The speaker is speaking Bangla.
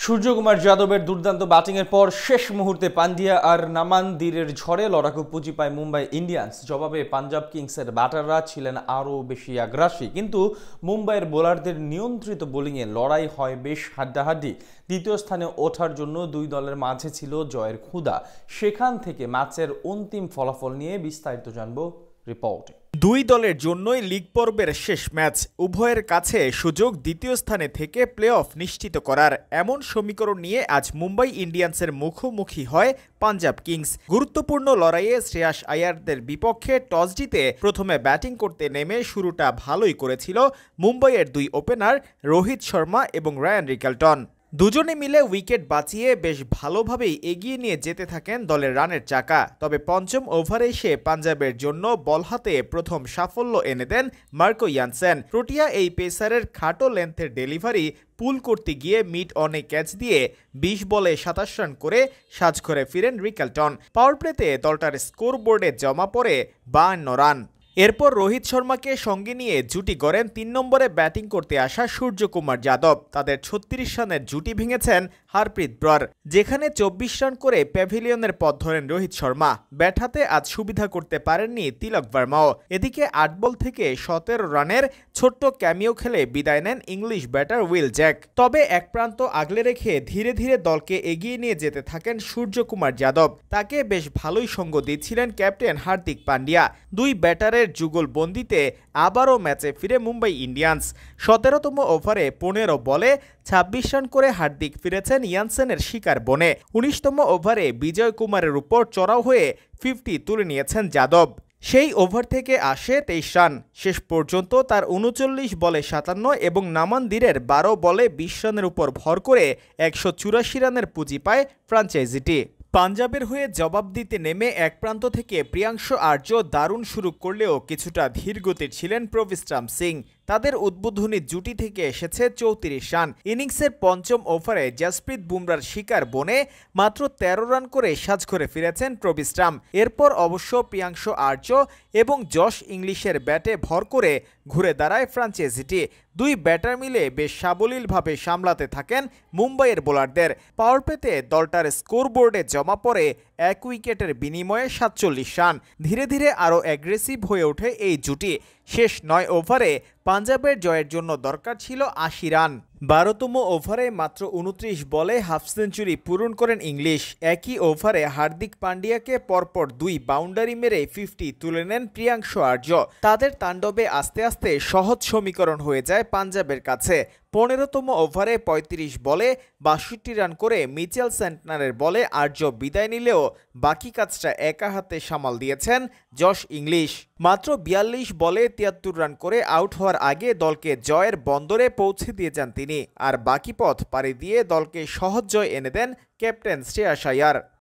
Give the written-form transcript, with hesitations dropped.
সূর্যকুমার যাদবের দুর্দান্ত ব্যাটিংয়ের পর শেষ মুহূর্তে পান্ডিয়া আর নামানদিরের ঝড়ে লড়াকু পুঁজি পায় মুম্বাই ইন্ডিয়ান্স। জবাবে পাঞ্জাব কিংসের ব্যাটাররা ছিলেন আরও বেশি আগ্রাসী, কিন্তু মুম্বাইয়ের বোলারদের নিয়ন্ত্রিত বোলিংয়ে লড়াই হয় বেশ হাড্ডাহাড্ডি। দ্বিতীয় স্থানে ওঠার জন্য দুই দলের মাঝে ছিল জয়ের ক্ষুধা। সেখান থেকে ম্যাচের অন্তিম ফলাফল নিয়ে বিস্তারিত জানব রিপোর্টে। দুই দলের জন্যই লিগ পর্বের শেষ ম্যাচ, উভয়ের কাছে সুযোগ দ্বিতীয় স্থানে থেকে প্লে অফ নিশ্চিত করার। এমন সমীকরণ নিয়ে আজ মুম্বাই ইন্ডিয়ান্সের মুখোমুখি হয় পাঞ্জাব কিংস। গুরুত্বপূর্ণ লড়াইয়ে শ্রেয়াস আয়ারদের বিপক্ষে টস জিতে প্রথমে ব্যাটিং করতে নেমে শুরুটা ভালোই করেছিল মুম্বাইয়ের দুই ওপেনার রোহিত শর্মা এবং রায়ান রিকেলটন। দুজনে মিলে উইকেট বাঁচিয়ে বেশ ভালোভাবেই এগিয়ে নিয়ে যেতে থাকেন দলের রানের চাকা। তবে পঞ্চম ওভারে এসে পাঞ্জাবের জন্য বল হাতে প্রথম সাফল্য এনে দেন মার্কো ইয়ানসেন। প্রোটিয়া এই পেসারের খাটো লেন্থের ডেলিভারি পুল করতে গিয়ে মিড অনে ক্যাচ দিয়ে ২০ বলে ২৭ রান করে সাজঘরে ফিরেন রিকেলটন। পাওয়ার প্লেতে দলটার স্কোরবোর্ডে জমা পড়ে ৫২ রান। এরপর রোহিত শর্মাকে সঙ্গে নিয়ে জুটি গড়েন ৩ নম্বরে ব্যাটিং করতে আসা সূর্যকুমার যাদব। তাদের ৩৬ রানের জুটি ভেঙেছেন হারপ্রীত ব্রার, যেখানে ২৪ রান করে প্যাভিলিয়নের পথ ধরেন রোহিত শর্মা। ব্যাট হাতে আজ সুবিধা করতে পারেননি তিলক ভার্মাও। এদিকে ৮ বল থেকে ১৭ রানের ছোট্ট ক্যামিও খেলে বিদায় নেন ইংলিশ ব্যাটার উইল জ্যাক। তবে এক প্রান্ত আগলে রেখে ধীরে ধীরে দলকে এগিয়ে নিয়ে যেতে থাকেন সূর্যকুমার যাদব। তাকে বেশ ভালোই সঙ্গ দিচ্ছিলেন ক্যাপ্টেন হার্দিক পান্ডিয়া। দুই ব্যাটারের যুগলবন্দিতে আবারও ম্যাচে ফিরে মুম্বাই ইন্ডিয়ান্স। ১৭তম ওভারে ১৫ বলে ২৬ রান করে হার্দিক ফিরেছেন ইয়ানসেনের শিকার বনে। ১৯তম ওভারে বিজয় কুমারের উপর চড়াও হয়ে 50 তুলে নিয়েছেন যাদব। সেই ওভার থেকে আসে ২৩ রান। শেষ পর্যন্ত তার ৩৯ বলে ৫৭ এবং নামানদিরের ১২ বলে ২০ রানের উপর ভর করে ১৮৪ রানের পুঁজি পায় ফ্র্যাঞ্চাইজিটি। পাঞ্জাবের হয়ে জবাব দিতে নেমে এক প্রান্ত থেকে প্রিয়াংশু আর্য দারুণ শুরু করলেও কিছুটা ধীরগতির ছিলেন প্রবিস্রাম সিং। তাদের উদ্বোধনী জুটি থেকে এসেছে ৩৪ রান। ইনিংসের পঞ্চম ওভারে জসপ্রীত বুমরার শিকার বনে মাত্র ১৩ রান করে সাজঘরে ফিরেছেন প্রবিস্রাম। এরপর অবশ্য প্রিয়াংশু আর্য এবং জশ ইংলিশের ব্যাটে ভর করে ঘুরে দাঁড়ায় ফ্র্যাঞ্চাইজিটি। দুই ব্যাটার মিলে বেশ সাবলীলভাবে সামলাতে থাকেন মুম্বাইয়ের বোলারদের। পাওয়ার প্লেতে দলটার স্কোরবোর্ডে জমা পড়ে ১ উইকেটের বিনিময়ে ৪৭ রান। ধীরে ধীরে আরও অ্যাগ্রেসিভ হয়ে ওঠে এই জুটি। শেষ ৯ ওভারে পাঞ্জাবের জয়ের জন্য দরকার ছিল ৮০ রান। ১২তম ওভারে মাত্র ২৯ বলে হাফ সেঞ্চুরি পূরণ করেন ইংলিশ। একই ওভারে হার্দিক পান্ডিয়াকে পরপর ২ বাউন্ডারি মেরে 50 তুলে নেন প্রিয়াংশু আর্য। তাদের তাণ্ডবে আস্তে আস্তে সহজ সমীকরণ হয়ে যায় পাঞ্জাবের কাছে। ১৫তম ওভারে ৩৫ বলে ৬২ রান করে মিচেল সেন্টনারের বলে আর্য বিদায় নিলেও বাকি কাজটা একা হাতে সামাল দিয়েছেন জশ ইংলিশ। মাত্র ৪২ বলে ৭৩ রান করে আউট হওয়ার আগে দলকে জয়ের বন্দরে পৌঁছে দিয়ে যান তিনি। আর বাকি পথ পাড়ি দিয়ে দলকে সহজ জয় এনে দেন ক্যাপ্টেন শ্রেয়াস আয়ার।